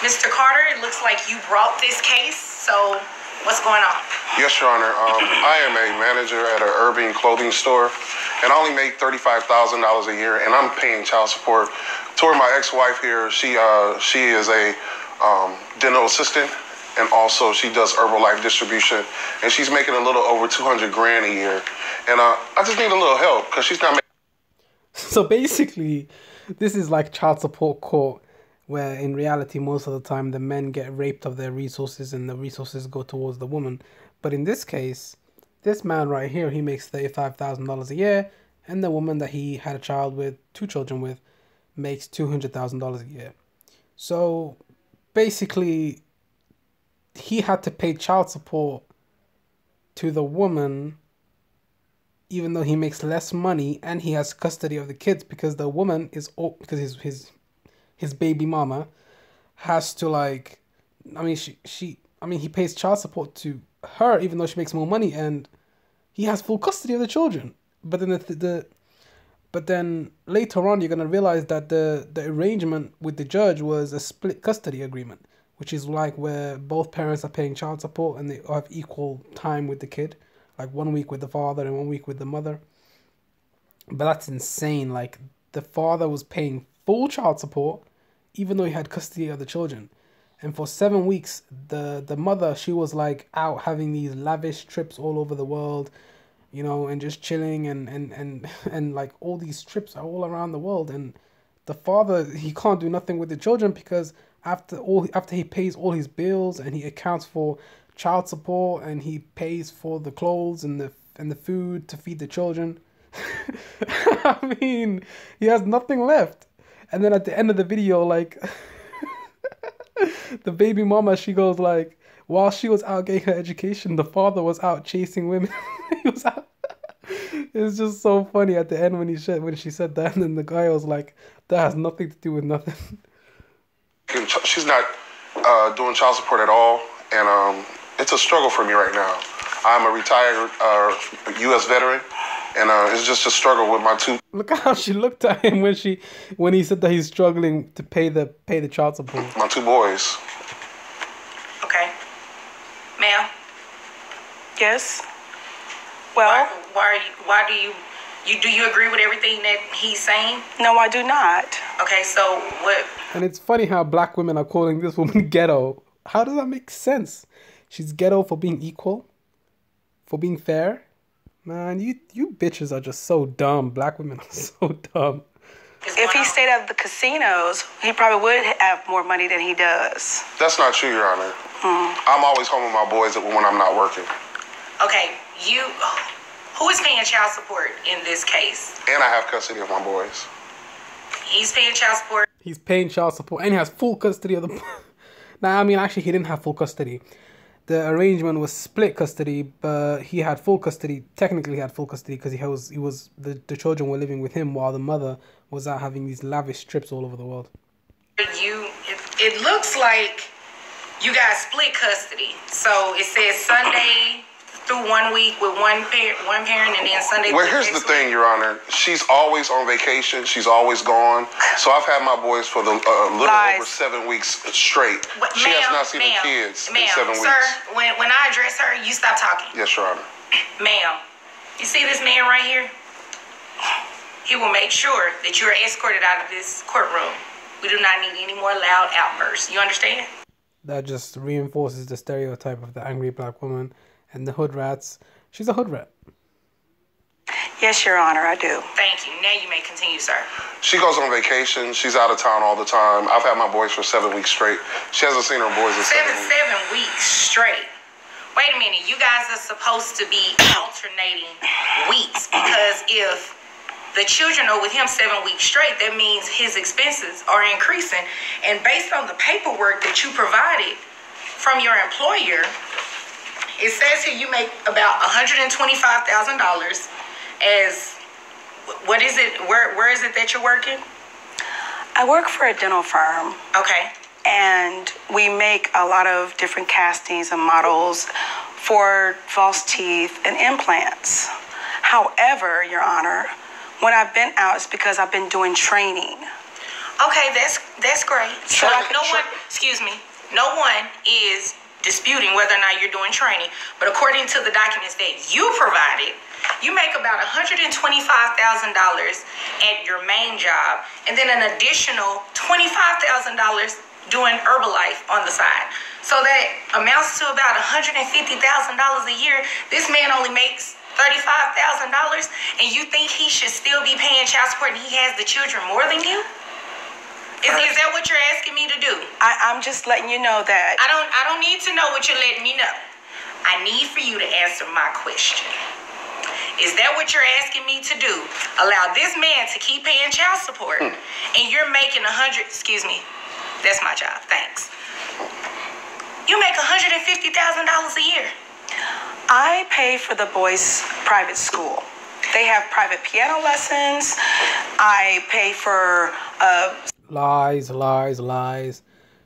Mr. Carter, it looks like you brought this case, so what's going on? Yes, Your Honor. I am a manager at an urban clothing store, and I only make $35,000 a year, and I'm paying child support. Toward my ex-wife here, she is a dental assistant, and also she does Herbalife distribution, and she's making a little over 200 grand a year, and I just need a little help because she's not making. So basically, this is like child support court, where in reality, most of the time, the men get raped of their resources and the resources go towards the woman. But in this case, this man right here, he makes $35,000 a year, and the woman that he had a child with, 2 children with, makes $200,000 a year. So basically, he had to pay child support to the woman, even though he makes less money and he has custody of the kids, because the woman is because his baby mama has to, like, I mean, he pays child support to her even though she makes more money, and he has full custody of the children. But then but then later on, you're gonna realize that the arrangement with the judge was a split custody agreement, which is like where both parents are paying child support and they have equal time with the kid, like 1 week with the father and 1 week with the mother. But that's insane. Like, the father was paying full child support even though he had custody of the children. And for 7 weeks, the mother, she was like out having these lavish trips all over the world, you know, and just chilling and like all these trips are all around the world. And the father, he can't do nothing with the children because after he pays all his bills and he accounts for child support and he pays for the clothes and the food to feed the children, I mean, he has nothing left. And then at the end of the video, like, the baby mama, she goes like, while she was out getting her education, the father was out chasing women. He was out. It's just so funny at the end when she said that, and then the guy was like, that has nothing to do with nothing. She's not doing child support at all, and it's a struggle for me right now. I'm a retired U.S. veteran, and it's just a struggle with my two. Look how she looked at him when he said that he's struggling to pay the child support. My 2 boys. Okay. Ma'am? Yes? Well, why do you agree with everything that he's saying? no, I do not. Okay, so what? And it's funny how black women are calling this woman ghetto. How does that make sense? She's ghetto for being equal, for being fair. Man, you bitches are just so dumb. Black women are so dumb. If he stayed at the casinos, he probably would have more money than he does. That's not true, Your Honor. I'm always home with my boys when I'm not working. Okay, who is paying child support in this case? And I have custody of my boys. He's paying child support. He's paying child support and he has full custody of the... Nah, I mean, actually, he didn't have full custody. The arrangement was split custody, but he had full custody. Technically, he had full custody because the children were living with him while the mother was out having these lavish trips all over the world. It looks like you guys split custody. So it says Sunday through 1 week with one parent, and then Sunday. Well, here's the thing, Your Honor. She's always on vacation. She's always gone. So I've had my boys for the little over 7 weeks straight. She has not seen her kids in 7 weeks. Sir, when I address her, you stop talking. Yes, Your Honor. Ma'am, you see this man right here? He will make sure that you are escorted out of this courtroom. We do not need any more loud outbursts. You understand? That just reinforces the stereotype of the angry black woman and the hood rats. She's a hood rat. Yes, Your Honor, I do. Thank you. Now you may continue, sir. She goes on vacation. She's out of town all the time. I've had my boys for 7 weeks straight. She hasn't seen her boys in 7 weeks. 7 weeks straight. Wait a minute. You guys are supposed to be alternating weeks, because if the children are with him 7 weeks straight, that means his expenses are increasing. And based on the paperwork that you provided from your employer, it says here you make about $125,000 as, what is it? Where is it that you're working? I work for a dental firm. Okay. And we make a lot of different castings and models for false teeth and implants. However, Your Honor, when I've been out, it's because I've been doing training. Okay, that's great. So no one, excuse me, no one is disputing whether or not you're doing training. But according to the documents that you provided, you make about $125,000 at your main job, and then an additional $25,000 doing Herbalife on the side. So that amounts to about $150,000 a year. This man only makes $35,000, and you think he should still be paying child support and he has the children more than you? Is that what you're asking me to do? I'm just letting you know that. I don't need to know what you're letting me know. I need for you to answer my question. Is that what you're asking me to do? Allow this man to keep paying child support, and you're making excuse me, that's my job, thanks. You make $150,000 a year. I pay for the boys' private school. They have private piano lessons. I pay for Lies.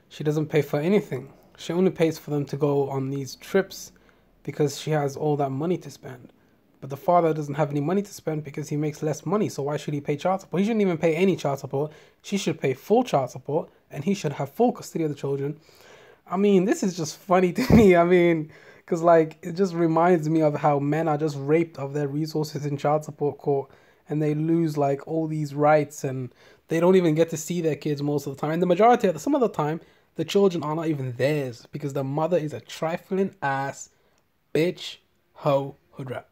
She doesn't pay for anything. She only pays for them to go on these trips because she has all that money to spend. But the father doesn't have any money to spend because he makes less money. So why should he pay child support? He shouldn't even pay any child support. She should pay full child support, and he should have full custody of the children. I mean, this is just funny to me. I mean, because like it just reminds me of how men are just raped of their resources in child support court, and they lose like all these rights, and they don't even get to see their kids most of the time. And the majority of some of the time, the children are not even theirs because the mother is a trifling ass bitch, hoe, hood rat.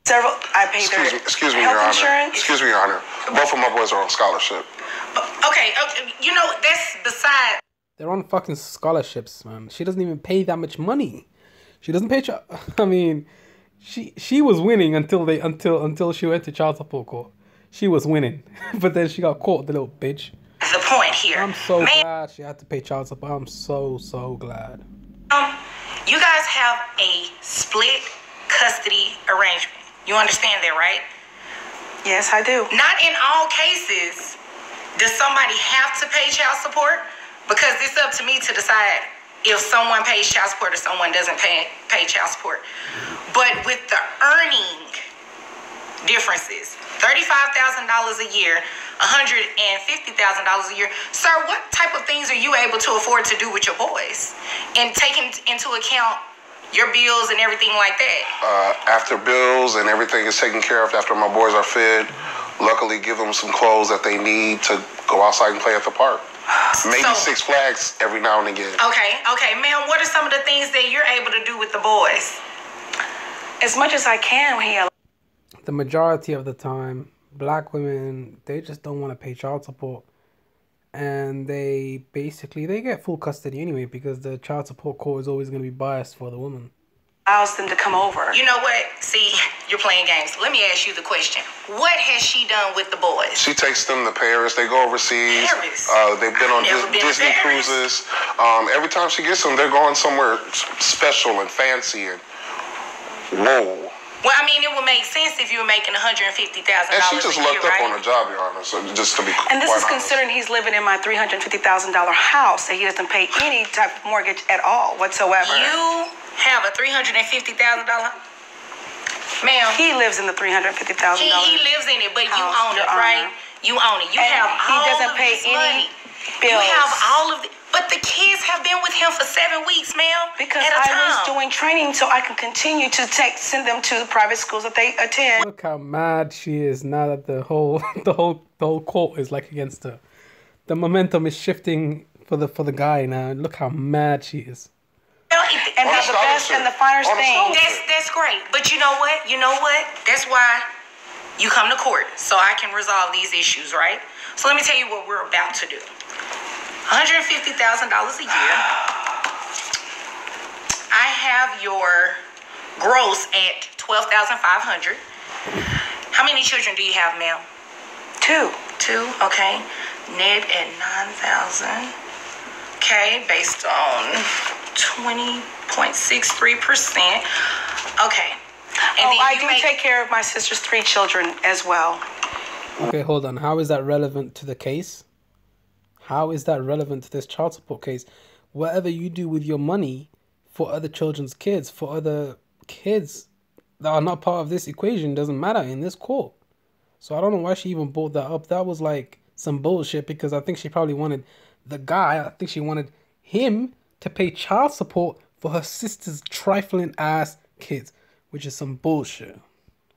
I pay their Excuse me, health Your Honor. insurance. Excuse me, Your Honor. Both of my boys are on scholarship. Okay, you know, that's beside. They're on fucking scholarships, man. She doesn't even pay that much money. She doesn't pay I mean, she was winning until she went to child support court. She was winning, but then she got caught, the little bitch. The point here. I'm so glad she had to pay child support. I'm so glad. You guys have a split custody arrangement. You understand that, right? Yes, I do. Not in all cases does somebody have to pay child support, because it's up to me to decide if someone pays child support or someone doesn't pay child support. But with the earning differences, $35,000 a year, $150,000 a year. Sir, what type of things are you able to afford to do with your boys? And taking into account your bills and everything like that? After bills and everything is taken care of, after my boys are fed, luckily give them some clothes that they need to go outside and play at the park. Maybe Six Flags every now and again. Okay. Ma'am, what are some of the things that you're able to do with the boys? As much as I can. The majority of the time, black women, they just don't want to pay child support. And they get full custody anyway because the child support court is always going to be biased for the woman. Allows them to come over. You know what? See, you're playing games. Let me ask you the question. What has she done with the boys? She takes them to Paris. They go overseas. Paris? They've been on Disney cruises. Every time she gets them, they're going somewhere special and fancy and whoa. Well, I mean, it would make sense if you were making $150,000 a year, right? And she just looked up on her job, Your Honor, so just to be quite honest. And this is considering he's living in my $350,000 house that he doesn't pay any type of mortgage at all whatsoever. You have a $350,000? Ma'am. He lives in the $350,000. He lives in it, but you own it, right? You own it. You have all of this money. Bills. You have all of it. But the kids have been with him for 7 weeks, ma'am. Because I was doing training so I can continue to send them to the private schools that they attend. Look how mad she is now that the whole court is like against her. The momentum is shifting for the guy now. Look how mad she is. And have the best and the finest things. That's great. But you know what? That's why you come to court, so I can resolve these issues, right? So let me tell you what we're about to do. $150,000 a year. I have your gross at $12,500. How many children do you have, ma'am? 2. 2, okay. Net at $9,000. Okay, based on 20.63%. Okay. And I do take care of my sister's 3 children as well. Okay, hold on. How is that relevant to the case? How is that relevant to this child support case? Whatever you do with your money for other children's kids, for other kids that are not part of this equation, doesn't matter in this court. So I don't know why she even brought that up. That was like some bullshit, because I think she probably wanted the guy, I think she wanted him to pay child support for her sister's trifling ass kids, which is some bullshit.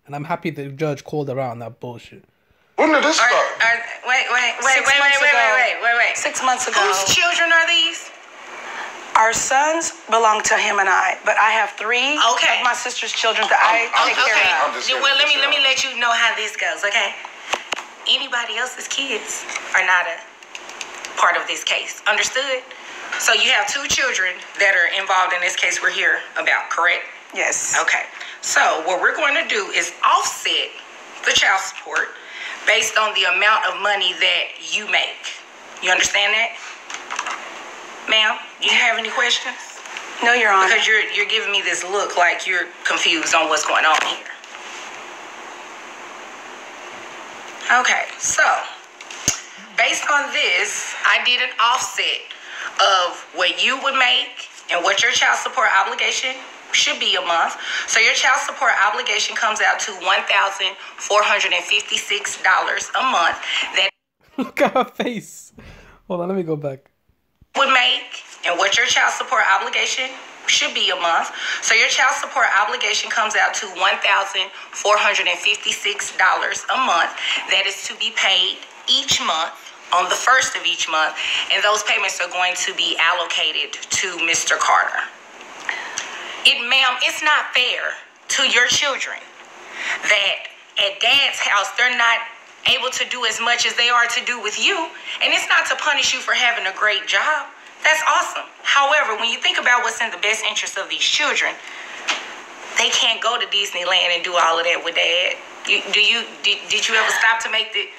And I'm happy the judge called her out on that bullshit. When did this start? Wait. 6 months ago. Whose children are these? Our sons belong to him and I, but I have 3 Okay. of my sister's children that I take care Okay. I'm just Well, let me kidding. let you know how this goes, okay? Anybody else's kids are not a part of this case. Understood? So you have 2 children that are involved in this case we're here about, correct? of. Yes. Okay. So what we're going to do is offset the child support based on the amount of money that you make. You understand that? Ma'am, do you have any questions? No, Your Honor. Because you're giving me this look like you're confused on what's going on here. Okay, so based on this, I did an offset of what you would make and what your child support obligation should be a month. So your child support obligation comes out to $1,456 a month. That Look at her face. Hold on, let me go back. would make and what your child support obligation should be a month. So your child support obligation comes out to $1,456 a month. That is to be paid each month on the first of each month, and those payments are going to be allocated to Mr. Carter. Ma'am, it's not fair to your children that at Dad's house they're not able to do as much as they are to do with you. And it's not to punish you for having a great job. That's awesome. However, when you think about what's in the best interest of these children, they can't go to Disneyland and do all of that with Dad. Did you ever stop to make it,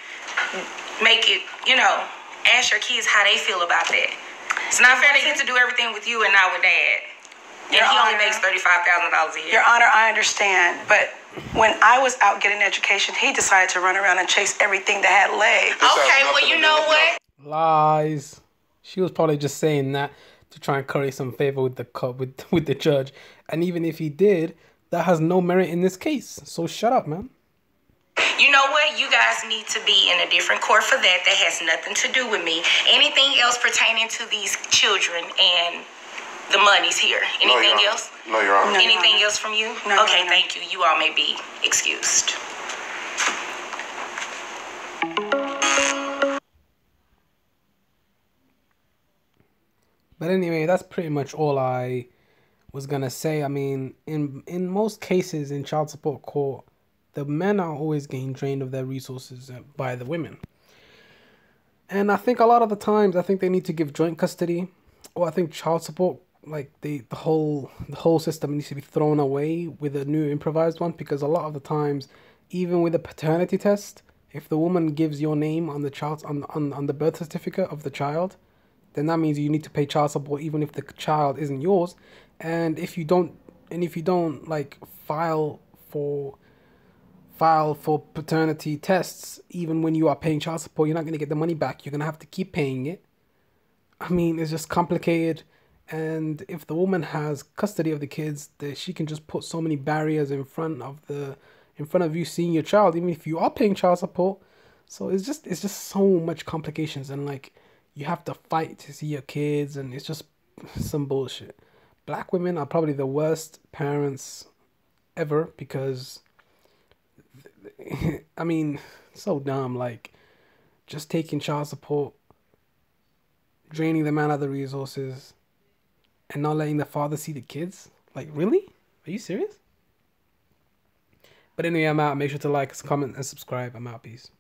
ask your kids how they feel about that? It's not fair they get to do everything with you and not with Dad. And Your he only Honor. makes $35,000 a year. Your Honor, I understand, but when I was out getting education, he decided to run around and chase everything that had legs. has Okay, well, nothing you to know do with what? Lies. She was probably just saying that to try and curry some favor with the with the judge. And even if he did, that has no merit in this case. So shut up, man. You know what? You guys need to be in a different court for that. That has nothing to do with me. Anything else pertaining to these children and the money's here. Anything Your Honor. else? No, Your Honor. No. Anything else from you? No, Your Okay, Honor. thank you. You all may be excused. But anyway, that's pretty much all I was gonna say. I mean, in most cases in child support court, the men are always getting drained of their resources by the women. And I think a lot of the times, I think they need to give joint custody, or I think child support, like the whole system needs to be thrown away with a new improvised one, because a lot of the times, even with a paternity test, if the woman gives your name on the child on the birth certificate of the child, then that means you need to pay child support even if the child isn't yours. And if you don't like file for paternity tests, even when you are paying child support, you're not going to get the money back. You're going to have to keep paying it. I mean, it's just complicated. And if the woman has custody of the kids, she can just put so many barriers in front of you seeing your child, even if you are paying child support. So it's just so much complications, and like you have to fight to see your kids, and it's just some bullshit. Black women are probably the worst parents ever, because I mean, so dumb, like just taking child support, draining the man of the resources, and not letting the father see the kids. Like, really? Are you serious? But anyway, I'm out. Make sure to like, comment, and subscribe. I'm out. Peace.